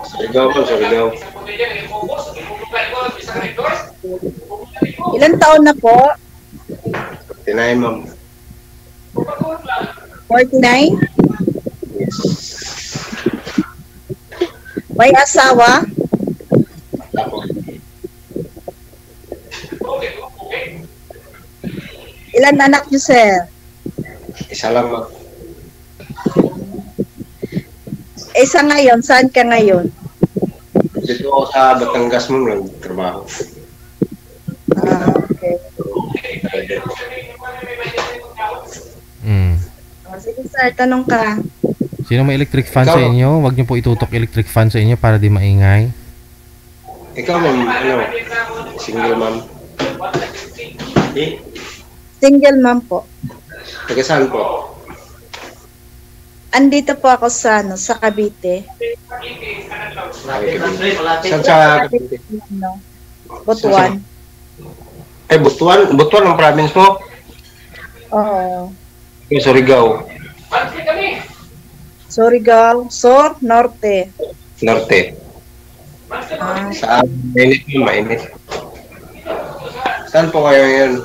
Surigao po, Surigao. Ilan taon na po? 49, ma'am. 49? Yes. May asawa? Ako. Ilan anak niyo, sir? Isa lang, ma'am. Sa ngayon, saan ka ngayon? Dito ako sa Batangas, ma'am, nagtrabaho. Okay. Sige, sir, tanong ka. Sino may electric fan sa inyo? Huwag niyo po itutok electric fan sa inyo para di maingay. Ikaw, ma'am, ano? Single, ma'am? Single mom po. Taga saan po? Andito po ako sa Cavite. Saan sa Cavite? Butuan. Ay, Butuan? Butuan ang province mo? Oo. Okay, Surigao. Surigao, Sur, Norte. Norte. Saan? Mainit mo, mainit. Saan po kayo ngayon?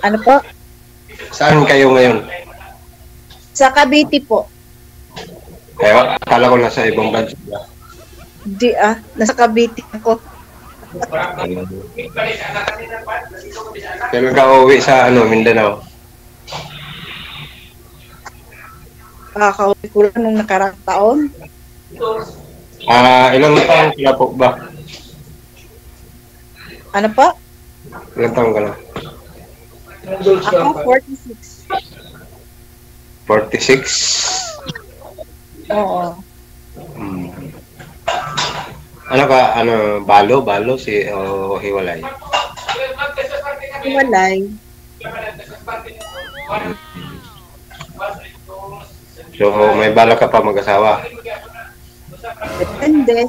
Ano po? Saan kayo ngayon? Sa Cavite po. Kaya, akala ko nasa ibang bansa. Di nasa Cavite ako. Kailan ka uuwi sa Mindanao? Kakauwi ko lang nung nakaraang taon. Ilang taon ka na po ba? Ano po? Ilang taon ka na? Ako 46. 46? Oo. Ano ka, balo, o hiwalay? Walay. So, may bala ka pa mag-asawa? Depende.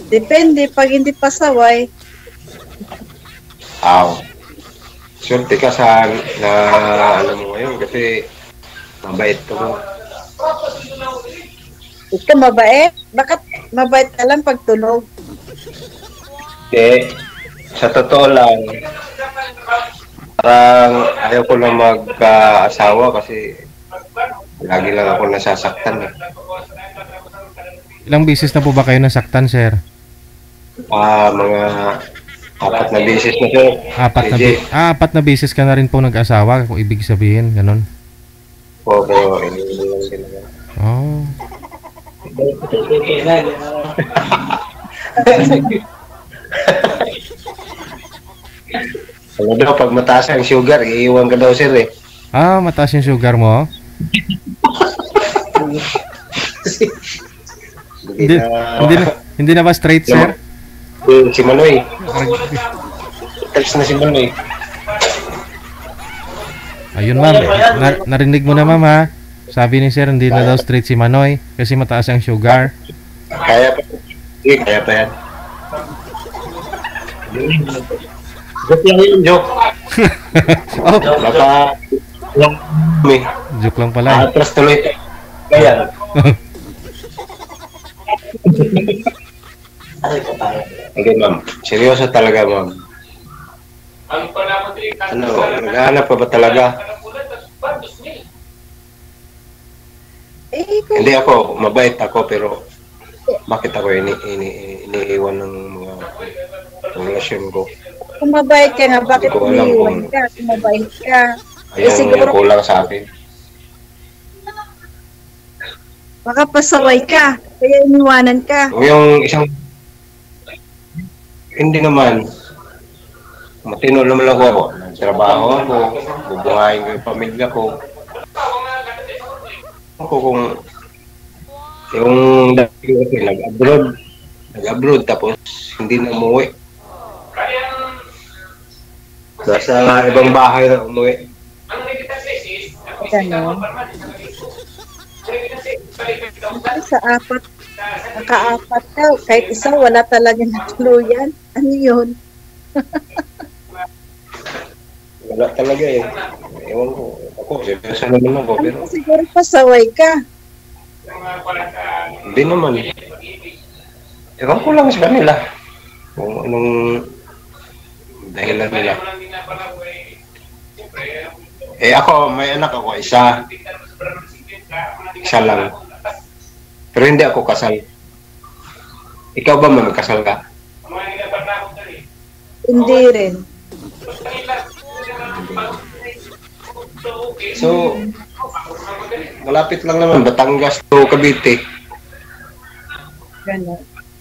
Depende pag hindi pasaway. Swerte ka sa mo ngayon kasi mabait to mo. Ikaw mabait? Bakit mabait ka lang pag tulog? Sa totoo lang, parang ayaw ko lang mag-asawa kasi lagi lang ako nasasaktan. Ilang beses na po ba kayo nasaktan, sir? Mga 4 na beses na, sir. Apat na beses ka na rin po nag-asawa, kung ibig sabihin, ganun. Oo, Oh. Ano daw, pag mataas ang sugar, iiwan ka daw, sir, eh. Mataas yung sugar mo? Hindi na ba straight, sir? Si Manoy. Text na si Manoy. Ayun, ma'am. Narinig mo na, ma'am, ha? Sabi ni sir, hindi na daw straight si Manoy kasi mataas ang sugar. Kaya pa yan. Joke lang yun, joke. Baka joke lang pala. Atras tuloy. Kaya. Okay, ma'am. Seryoso talaga, ma'am. Naghahanap pa ba talaga? Hindi ako, mabait ako, pero bakit ako iniiwan ng mga relasyon ko? Kung mabait ka nga, bakit iniiwan ka? Kung mabait ka. Ayun, kulang sa akin. Baka pasaway ka, kaya iniwanan ka. Yung isang... Hindi naman. Matino naman ako. Trabaho ako, bubuhayin ko yung pamilya ko. Ako kung yung dati ko kasi nag-abroad tapos hindi na umuwi. Nasa ibang bahay na umuwi. Ganon. Sa naka-apat ka, kahit isa wala talaga natuluyan. Ano yun? Wala talaga eh. Ewan ko. Ako, seryoso naman ako. Pero... Siguro pasaway ka. Hindi naman. Ewan ko lang sa kanila. Kung anong dahilan nila. Eh ako, may anak ako, isa. Isa lang. Pero hindi ako kasal. Ikaw ba may kasal ka? Hindi rin. So, malapit lang naman, Batangas to Cavite. Ganun.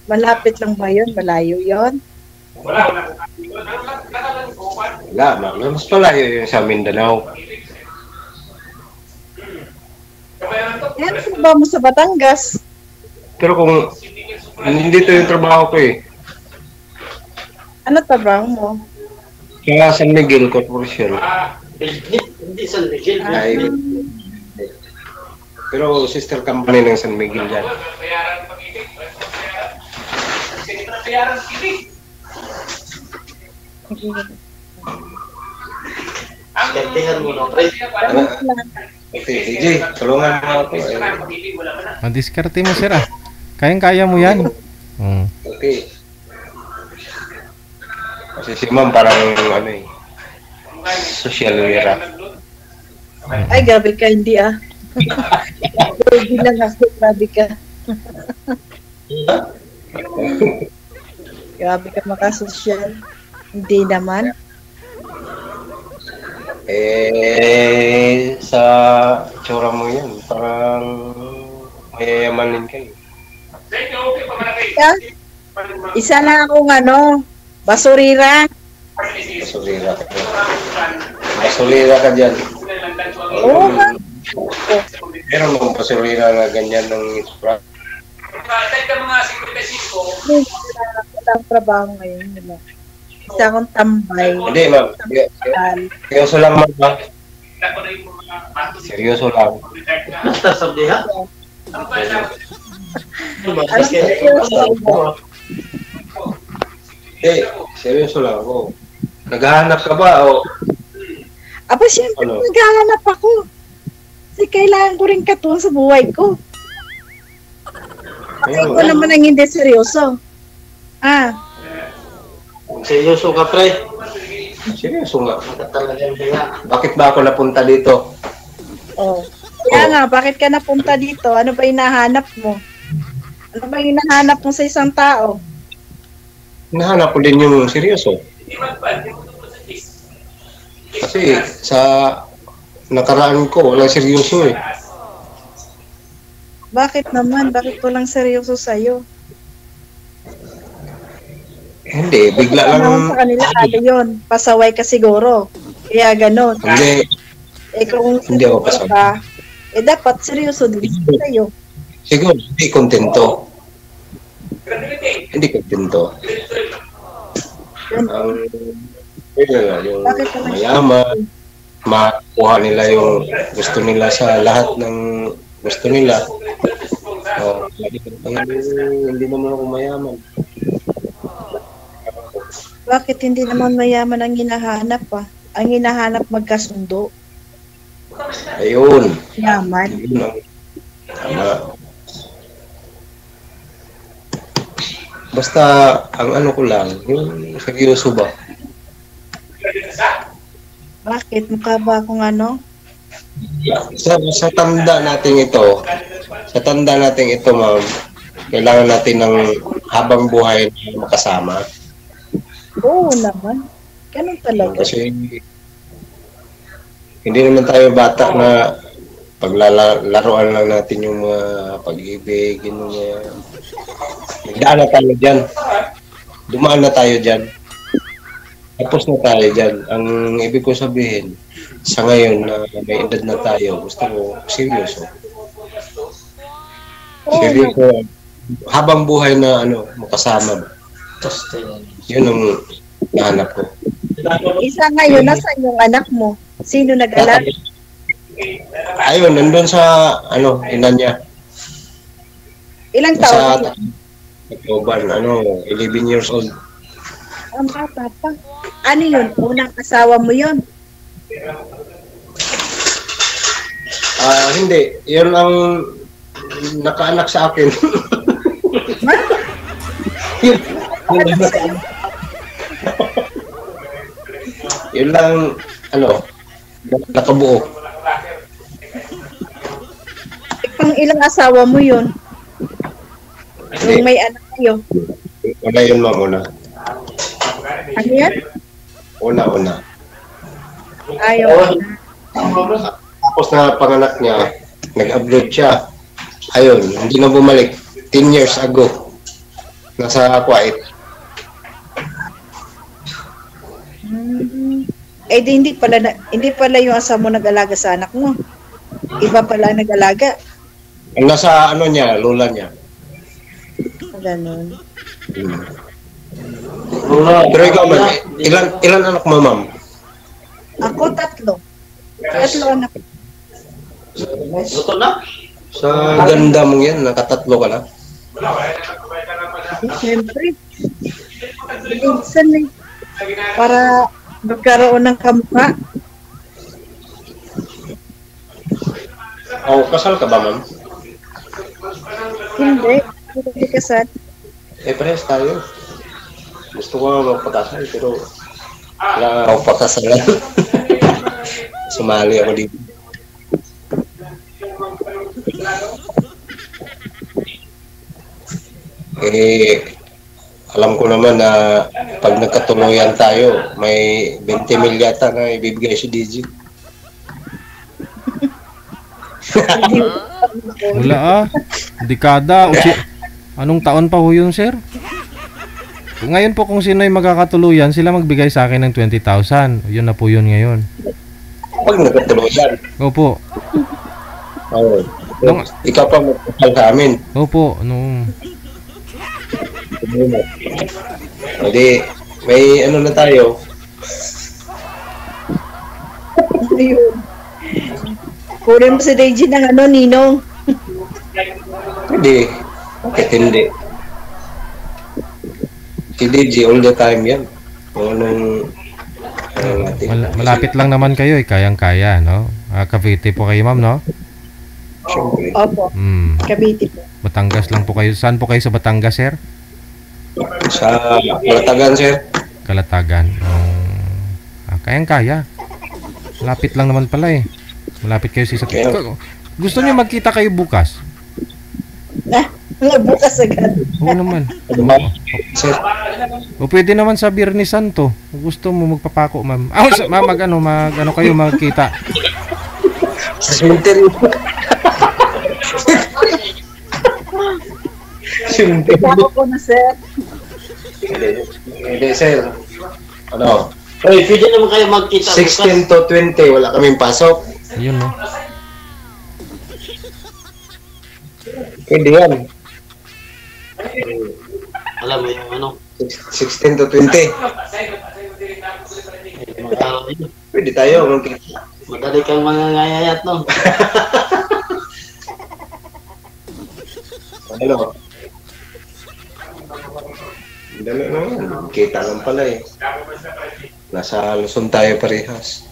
Malapit lang ba yun? Malayo yun? Wala, mas malayo yung sa Mindanao. Yan, ba mo sa Batangas? Pero kung hindi to yung trabaho ko eh. Ano trabaho mo? Kaya San Miguel Corporation. Hindi San Miguel. Ay, pero sister company ng San Miguel yan. Gantihan mo na, pre. Okay, DJ, tulungan mo ako. Ang diskarte mo, sir, ah. Kayang-kaya mo yan. Okay. Kasi si ma'am parang ano eh, social media. Ay, grabe ka, hindi ah. Grabe lang ako, grabe ka. Grabe ka makasosyal. Hindi naman. Eh, sa tsura mo yan, parang mayayamanin ka eh. Isa na akong basurira. Basurira ka dyan. Basurira ka dyan. Oo nga. Meron mong basurira na ganyan ng itsura. Wala akong trabaho ngayon. Isa akong tambay. Hindi ma'am, seryoso lang ma'am. Seryoso lang. Basta sabihan. Seryoso lang ako. Naghahanap ka ba o? Aba, siyempre, naghahanap ako. Kasi kailangan ko rin katuwang sa buhay ko. Kasi ko naman ang hindi seryoso. Seryoso ka, pre. Seryoso nga. Talagang biya. Bakit ba ako napunta dito? Oh. Kaya nga, bakit ka napunta dito? Ano ba hinahanap mo? Ano ba hinahanap mo sa isang tao? Hinahanap ko din yung seryoso. Kasi sa nakaraan ko, walang seryoso eh. Bakit naman? Bakit ko lang seryoso sa'yo? Hindi, bigla lang. Ano sa kanila, ano yun? Pasaway ka siguro. Kaya ganon. Hindi, Kung Hindi ako seryoso pasaway. ka, dapat seryoso din sa'yo. siguro hindi kontento. Hindi kontento. Yun nga, yung Bakit naman? mayaman, makuha nila yung gusto nila sa lahat ng gusto nila. Hindi naman ako mayaman. Bakit hindi naman mayaman ang hinahanap Ang hinahanap magkasundo. Ayun. Yaman. Yun ang tama. Basta, ang ano ko lang, yung seryoso ba? Bakit? Mukha ba akong Sa tanda natin ito, ma'am, kailangan natin ng habang buhay na makasama. Oo naman. Ganun talaga. Kasi hindi naman tayo bata na paglalaroan lang natin yung mga pag-ibig, yung mga... Daan na tayo dyan. Dumaan na tayo dyan. Tapos na tayo dyan. Ang ibig ko sabihin, sa ngayon na may edad na tayo, gusto ko seryoso. Seryoso. Habang buhay na makasama. Yun ang nahanap ko. Isa ngayon, nasaan yung anak mo? Sino nag-alala? Ayun, nandun sa ina niya. Ilang Sa taon? October, 11 years old. Ang bata pa. Ano yun? Unang asawa mo yun? Hindi. Yun ang nakaanak sa akin. yun, yun lang, ano, nakabuo. Pang ilang asawa mo yun? Yung may anak kayo? Una yun, ma'am, una. Ano yan? Una. Ayaw. Tapos na panganak niya, nag-upload siya. Ayun, hindi na bumalik. 10 years ago. Nasa Kuwait. Eh di hindi pala yung asawa mo nag-alaga sa anak mo. Iba pala nag-alaga. Nasa ano niya, lola niya. Ganun. Pero ikaw, ma'am, ilan anak mo, ma'am? Ako 3. 3 anak. Luto na? Sa ganda mong yan, nakatatlo ka na. Siyempre. Minsan eh. Para magkaroon ng kamukha. Kasal ka ba, ma'am? Hindi. Hindi kasal. Parehas tayo. Gusto ko nga magpakasal, pero wala akong pakasalan. Sumali ako dito. Alam ko naman na pag nagkatuluyan tayo, may 20 mil yata na ibibigay si DJ. Wala dekada. Anong taon pa ho yun, sir? Ngayon po kung sino yung magkakatuluyan, sila magbigay sa akin ng 20,000. Yun na po yun ngayon. Pag nagkatuluyan. Opo. Oo. Ikaw pa magkakal sa amin. Opo. Hindi, may ano na tayo. Ayun. Kunin mo si Deji ng Ninong. Hindi. Bakit hindi? Si DJ all the time yan. Kung anong malapit lang naman kayo, kayang-kaya, no? Cavite po kayo, ma'am, no? Siyempre. Opo. Cavite po. Batangas lang po kayo. Saan po kayo sa Batangas, sir? Sa Kalatagan, sir. Kalatagan. Kayang-kaya. Malapit lang naman pala eh. Malapit kayo sa isa't. Gusto niyo magkita kayo bukas? Bukas agad. Oo naman. Sir. O pwede naman sa Biyernes Santo. Gusto mo magpapako, ma'am. Mag-ano kayo magkita. Sa cemetery. Ako po na, sir. Hindi, sir. Ano? Hey, pwede naman kayo magkita 16 to 20, wala kaming pasok. Yun, no? Pwede yan. Alam mo yung ano? 16 to 20. Mga araw yun. Pwede tayo. Madali kang mangangayayat, no? Ano? Dali naman. Kita lang pala eh. Nasa Luzon tayo parehas.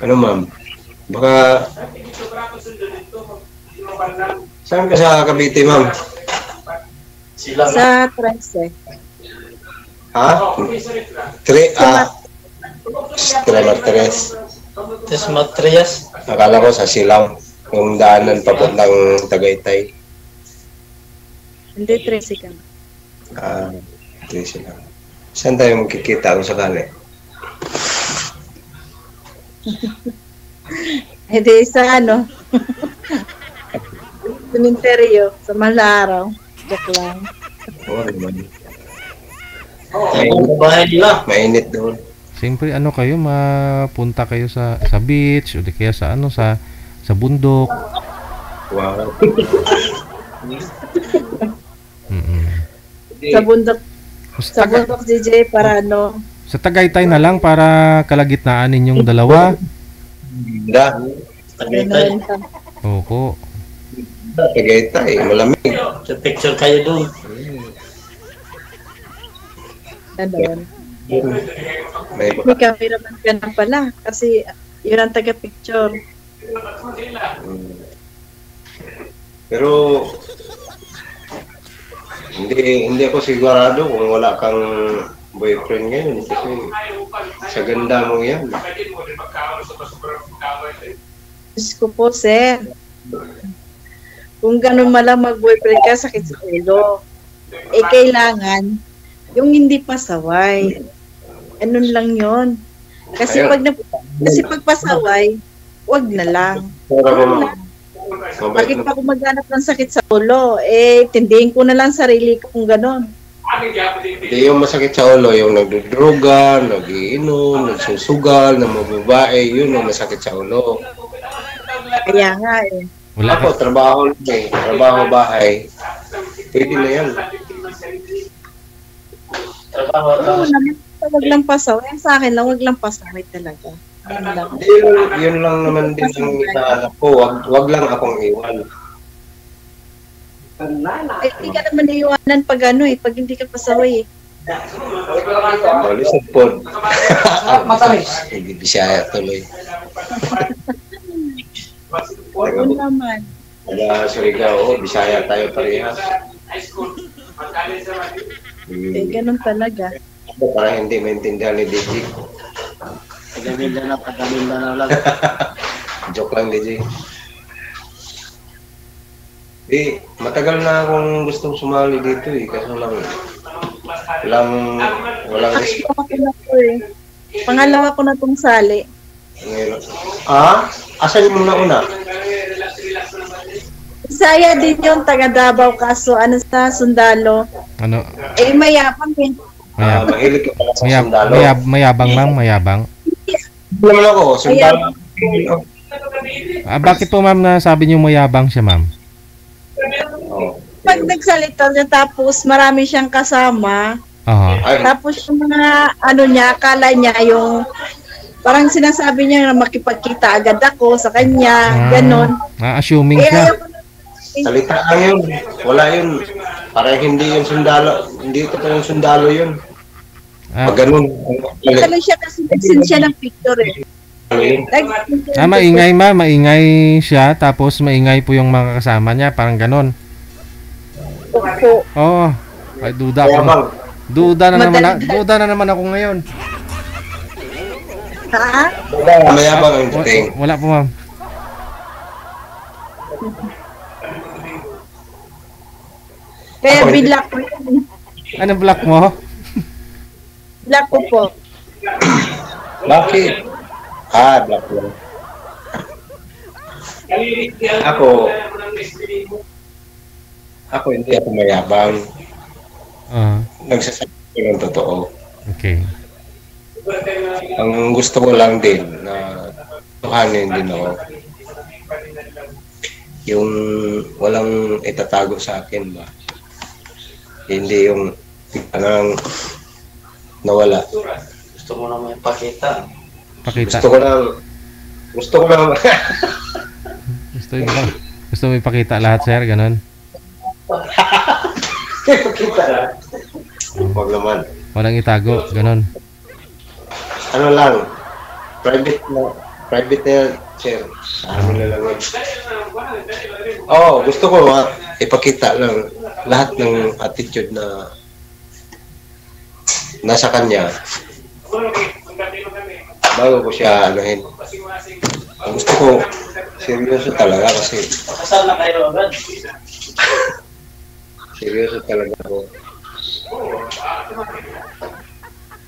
Ano, ma'am? Baka... Saan ka sa Cavite, ma'am? Sa 13. Ha? Matrias. Akala ko sa Silang. Yung daanan papuntang Tagaytay. Hindi, 13 ka. Hindi sila. Saan tayo magkikita kung sakali? Hindi, sa sementeryo, sa Malaraw. Joke lang. Oo, naman. Bahay nila. Mainit doon. Siyempre, kayo, mapunta kayo sa beach, o di kaya sa sa bundok. Wow. Sa bundok. Sa bundok, DJ, para Sa Tagaytay na lang para kalagitnaan ninyong dalawa. Ganda. Tagaytay. Opo. Tagaytay, malamig. Sa picture kayo doon. Ganun. May May cameraman ka na pala. Kasi Yun ang taga-picture. Mm. Pero hindi ako sigurado kung wala kang boyfriend ngayon kasi sa ganda mo yan. Diyos ko po, sir. Kung ganun malang mag-boyfriend ka, sakit sa ulo. Eh, kailangan yung hindi pasaway. Ganun lang yon. Kasi pag pasaway, wag na lang. Bakit pa ako maghanap ng sakit sa ulo? Eh, tindihin ko na lang sarili ko kung gano'n. Hindi yung masakit sa ulo, yung nagdudruga, nagiinom, nagsusugal, na mga babae, yun yung masakit sa ulo. Kaya nga eh. Wala Ako, trabaho lang eh. Trabaho bahay. Pwede na yan. Oo naman, wag lang pasaway. Sa akin lang, wag lang pasaway talaga. Yun lang. Yun lang naman din ang hinahanap ko. Wag lang akong iwan. Eh, hindi ka naman naiwanan pag ano eh, pag hindi ka pasaway eh. Lisod po. Hindi Bisaya tuloy. Oo naman. Taga Surigao, Bisaya tayo parehas. Eh, ganun talaga. Para hindi maintindihan ni DJ. Taga-Mindanao lang. Joke lang, DJ. Matagal na akong gustong sumali dito eh. Kaso lang, walang response. Pangalawa ko na to eh. Pangalawa ko na tong sali. Ngayon. Asan yung una? Bisaya din yung taga Davao kaso ano sa Sundalo. ano, Eh, mayapang eh. Mahilig ka pala sa sundalo. mayabang ma'am, mayabang. Hindi naman ako, sundalo. Bakit po ma'am na sabi niyo mayabang siya ma'am? Oh. Pag nagsalita niya tapos marami siyang kasama, Aha. Ay, tapos yung mga ano niya, akala niya yung parang sinasabi niya na makipagkita agad ako sa kanya, ganon. Assuming Eh, siya. ayaw ko na. salita lang yun. Wala yun. Parang hindi yung sundalo. Hindi ito yung sundalo yun. Pag ganun. Ano siya kasi nagsin siya ng picture eh. Ano yun? Maingay ma'am, maingay siya tapos maingay po yung mga kasama niya, parang ganon. Opo. Oo. Ay, duda Kaya ako. bang, Duda na naman ako ngayon. Ha? mayabang ang dating. Wala po ma'am. Kaya Ako, bilak ko yun. Ano block mo? Bilak ko po. Bakit? Black lang. Ako hindi ako mayabang. Nagsasabi ko ng totoo. Okay. Ang gusto ko lang din na tuhanin din ako. Yung walang itatago sa akin ba? Hindi yung parang nawala. Gusto mo naman ipakita. Pakita. Gusto ko lang Gusto mo ipakita lahat sir, ganon. ipakita lang. Huwag naman. Walang itago, ganon. Ano lang, private na yan, sir. Ano na lang yun. Oo, gusto ko ipakita lang lahat ng attitude na nasa kanya bago ko siya anuhin. Ang gusto ko, seryoso talaga kasi Kasal na kayo agad. seryoso talaga ako.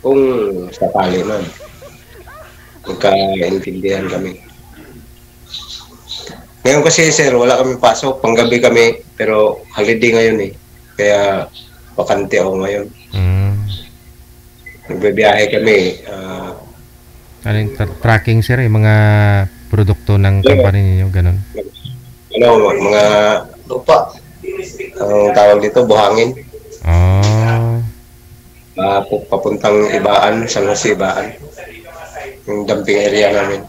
Kung sakali man, magkaintindihan kami. Ngayon kasi sir, wala kami pasok, panggabi kami, pero holiday ngayon eh. Kaya bakante ako ngayon. Nagbibiyahe kami. Ano yung tracking sir, yung mga produkto ng company ninyo, ganon. Mga lupa. Ang tawag dito, buhangin. Papuntang Ibaan, San Jose Ibaan. Yung dumping area namin.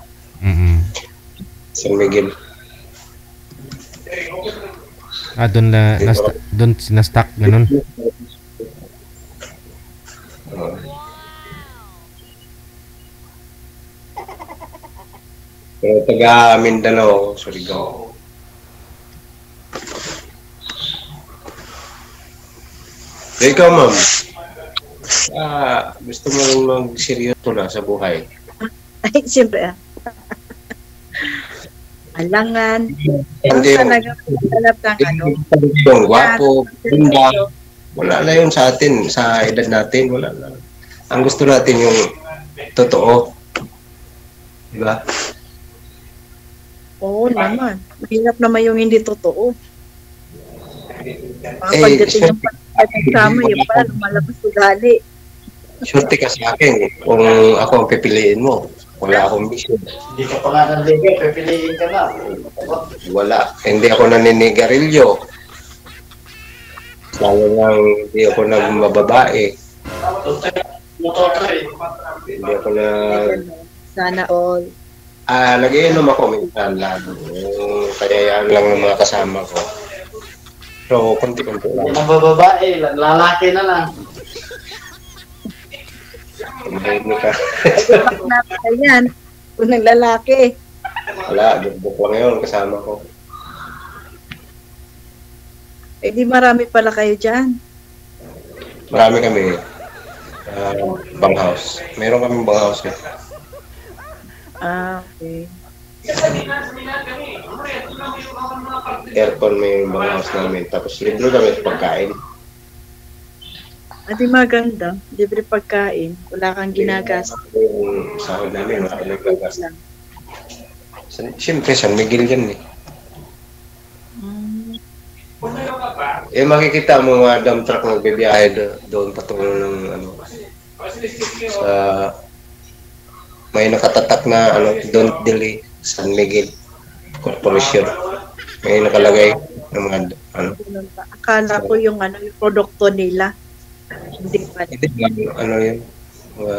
San Miguel. Doon na-stock, ganon. Pero taga Mindanao, Surigao. So, ikaw, ma'am, gusto mo lang mag-seryoso na sa buhay? Ay, siyempre. Alangan. Hindi Basta nagpapanap ng ano. yung gwapo, ganda. Wala na yun sa atin, sa edad natin, wala na. Ang gusto natin yung totoo. Diba? Oo naman. Mahirap naman yung hindi totoo. Eh, Pagdating ng pagkakasama, yung pala lumalabas ugali. Swerte ka sa akin kung ako ang pipiliin mo. Wala akong vision. Hindi ka pa nga nandigan, pipiliin ka na. Wala. Hindi ako naninigarilyo. Lalo lang hindi ako nagmababae. Mototoy. Hindi ako na... Sana all. Nag-iinom ako minsan lalo. Yung kayayaan lang ng mga kasama ko. So, konti-konti Hindi lang. na bababae, lalaki na lang. Hindi ka. Ay, yan. Kung naglalaki. Wala, dubok lang yun kasama ko. Eh di marami pala kayo dyan. Marami kami. Banghouse. Meron kaming banghouse. Okay. Aircon may banghouse namin. Tapos libre kami sa pagkain. At di maganda. Libre pagkain. Wala kang ginagastos. Yung sahod namin, wala kami naglagas. Siyempre, San Miguel yan eh. Hmm. Eh, makikita mo mga dump truck nagbibiyahe doon patungo ng ano, sa may nakatatak na ano, don't delay San Miguel Corporation. May nakalagay ng mga ano. Ganun ba? Akala ko yung ano, yung produkto nila. Hindi pa. Ano yun? Mga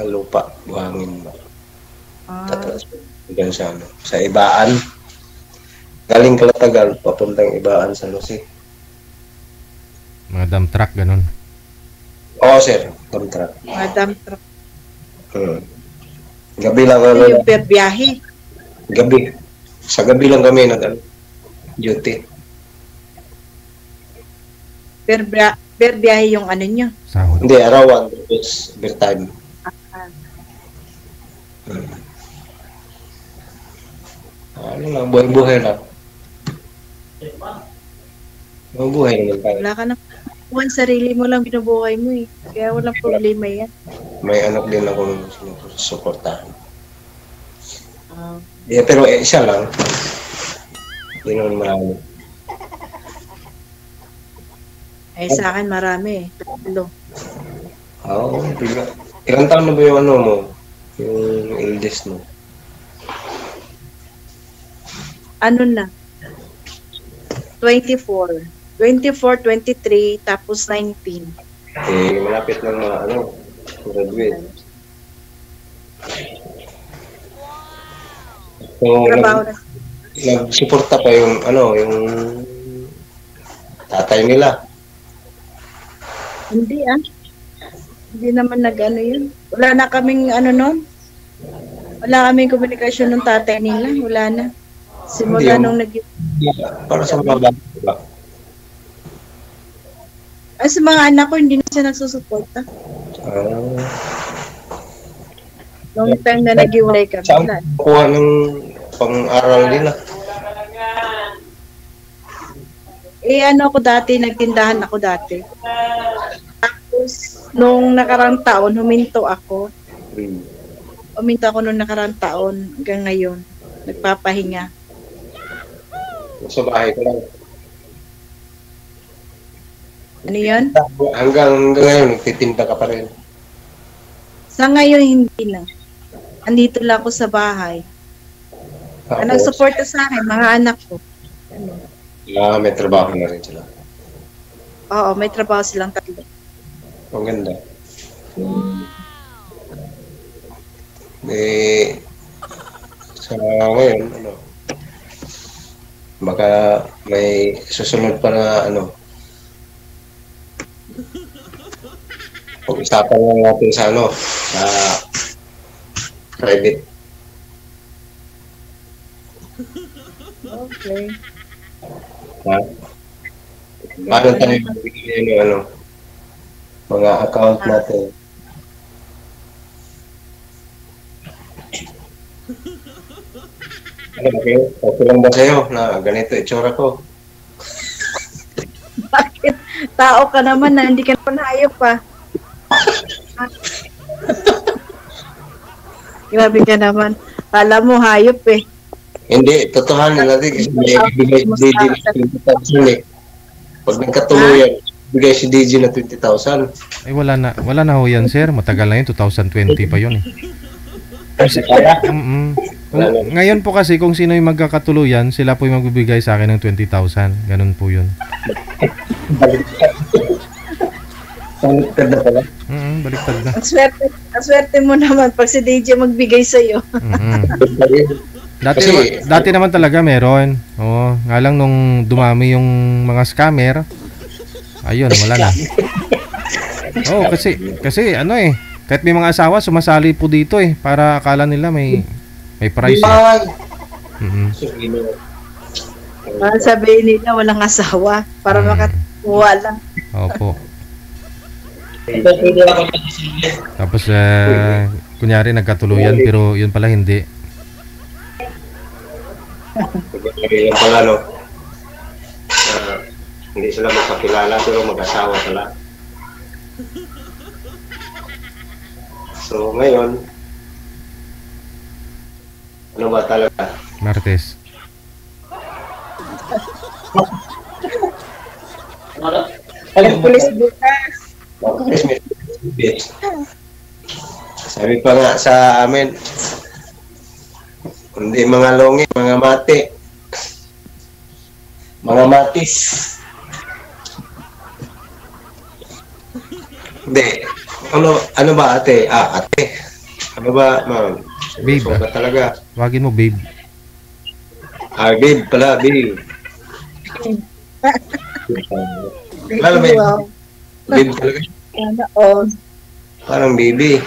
lupa, buhangin ba? Tapos, hanggang sa ano, sa Ibaan. Galing Calatagal, papuntang Ibaan sa Lucy. Mga dump truck, ganun. Oo, sir. Dump truck. Madam truck. Gabi lang ano, Yung per biyahe. gabi. Sa gabi lang kami duty. Per biyahe yung ano nyo. Sahod. Hindi, arawan. Tapos, overtime. Ano lang, buhay-buhay lang. Buhay naman tayo. Wala ka na. Kung sarili mo lang binubuhay mo eh. Kaya walang problema yan. May anak din ako suportahan. Ah, Pero isa lang. Hindi naman marami. eh sa akin marami eh. Tatlo. Oo, bigla. Ilang taon na ba yung ano mo? Yung eldest mo? Ano na? 24. 24, 23, tapos 19. Eh, malapit na mga ano, graduate. So, Trabaho na. nagsuporta pa yung ano, yung tatay nila. Hindi ah. Hindi naman nag-ano yun. Wala na kaming ano nun. Wala kaming komunikasyon ng tatay nila. Wala na. Simula Hindi, nung para sa mga bata, diba? sa mga anak ko, hindi na siya nagsusuporta. Noong time na nag-iwalay kami. Saan Wala. kuha ng pang-aral nila? Eh ano ako dati, nagtindahan ako dati. Tapos, nung nakarang taon, huminto ako. Huminto ako nung nakarang taon hanggang ngayon. Nagpapahinga. Sa bahay ko lang. Ano yun? Hanggang ngayon, nagtitinda ka pa rin. Sa ngayon, hindi na. Andito lang ako sa bahay. Ang nagsuporta sa akin, mga anak ko. May trabaho na rin sila. Oo, may trabaho silang tatlo. Ang ganda. Eh, sa ngayon, ano, baka may susunod pa na, ano, pag-usapan lang natin sa, ano, sa private. Okay. Ha? Paano tayo bigyan ng ano, mga account natin? Ano, okay? Okay lang ba sa'yo na ganito itsura ko? Bakit? Tao ka naman na hindi ka naman hayop pa. Grabe ka naman. Kala mo hayop eh. Hindi, totohanan natin kasi may bigay si DJ na 20,000 eh. Pag nagkatuluyan, bigay si DJ na 20,000. Ay, wala na ho yan, sir. Matagal na yun, 2020 pa yun eh. Kaya? Ngayon po kasi kung sino yung magkakatuluyan, sila po yung magbibigay sa akin ng 20,000. Ganun po yun. Baliktad na pala. Baliktad na. Ang swerte mo naman pag si DJ magbigay sa'yo. Dati naman talaga meron. Oo, nga lang nung dumami yung mga scammer, ayun, wala na. Oo, kasi ano eh, kahit may mga asawa sumasali po dito eh para akala nila may price. Sabihin nila walang asawa para makakuha lang. Opo. Tapos kunyari nagkatuluyan pero yun pala hindi. Yung pala no, hindi sila magkakilala pero mag-asawa pala. So ngayon, ano ba talaga? Martes. Pulis bukas. Sabi pa nga sa amin, hindi mga longi, mga mati. Mga matis. Hindi. Ano ba ate? Ate. Ano ba, ma'am? Babe. Ba talaga? Wagin mo, babe. Babe pala, babe. Lalo ba yun? Babe talaga. Parang baby.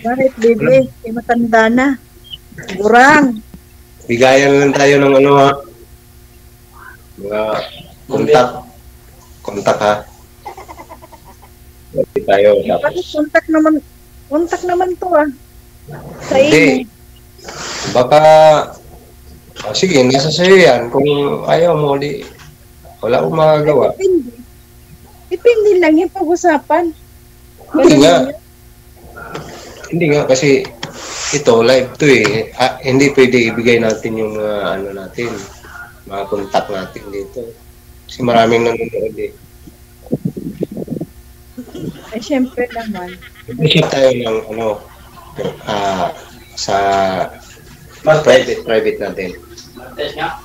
Bakit, baby? Matanda na. Burang. Bigayan lang tayo ng ano ha. Mga kontak ha. Hindi tayo. Bakit kontak naman to ah. Sa Hindi. Baka, sige, nasa sa'yo yan. Kung ayaw mo, wala akong magagawa. Depende lang yung pag-usapan. Hindi nga kasi ito live to eh. Hindi pwede ibigay natin yung ano natin, mga kontak natin dito. Kasi maraming nanonood eh. Siyempre naman. Isip tayo ng ano sa private natin. Test nga.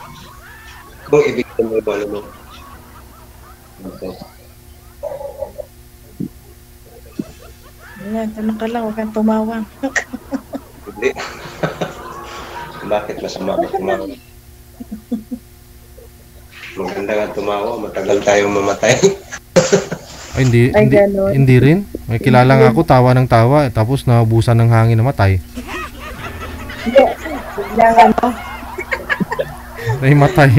Kung ibigay mo ba ano mo. Okay. Ayan, tanong ka lang, huwag kang tumawa. Hindi. Bakit masama ba tumawa? Maganda nga tumawa, matagal tayong mamatay. Ay, hindi rin. May kilala nga ako, tawa ng tawa, tapos naubusan ng hangin, namatay. Hindi. Biglang ano. Nahimatay.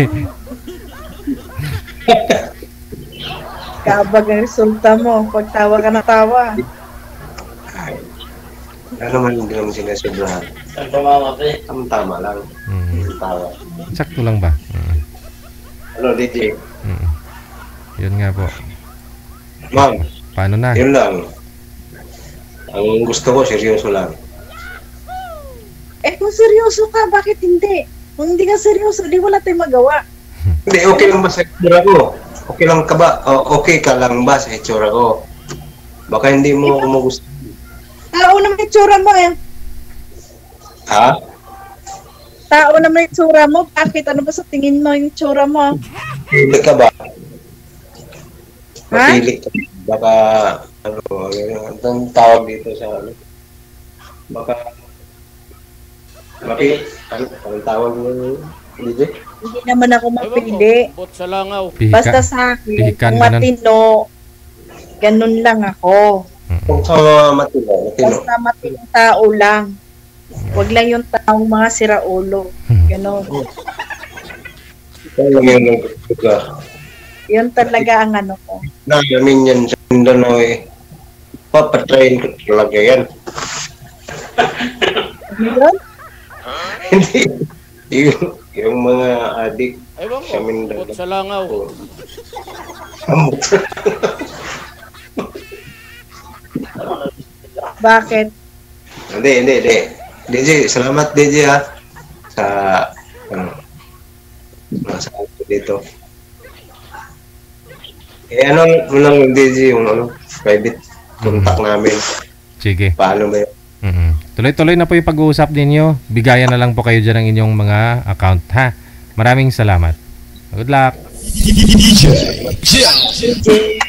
Kabag ang resulta mo. Pag tawa ka na tawa. Ano naman hindi naman sinasobrahan. Ang tumawa pre. Tama lang. Tawa. Sakto lang ba? Ano, DJ? Yun nga po. Ma'am, Paano na? yun lang. Ang gusto ko, seryoso lang. Kung seryoso ka, bakit hindi? Kung hindi ka seryoso, di wala tayong magawa. Hindi, okay lang ba sa itsura ko? Okay lang ka ba? Okay ka lang ba sa itsura ko? Baka hindi mo gusto. Tao naman yung tsura mo eh. Ha? Tao naman yung tsura mo. Bakit? Ano ba sa tingin mo yung tsura mo? Pili ka ba? Ha? Mapili ka. Baka, anong tawag dito sa ano? Baka, anong tawag mo dito? Hindi naman ako mapili. Basta sa akin, Pihikan, kung matino, ganun lang ako. Kung sa matino. Basta matinong tao lang. Wag lang yung taong mga siraulo. Ganon. Ito lang yung nagkukuga. Yun talaga ang ano ko. Namin yan sa Mindanao eh. Papatrain ko talaga yan. Ano yun? Hindi. Yung mga adik Ewan sa ko, Mindanao. bukod sa langaw. Bakit? Hindi. DJ, salamat DJ ha. Sa nasa ako dito. Ano lang DJ yung private contact namin. Sige. Paano ba yun? Tuloy-tuloy na po yung pag-uusap ninyo. Bigayan na lang po kayo dyan ng inyong mga account ha. Maraming salamat. Good luck. DJ.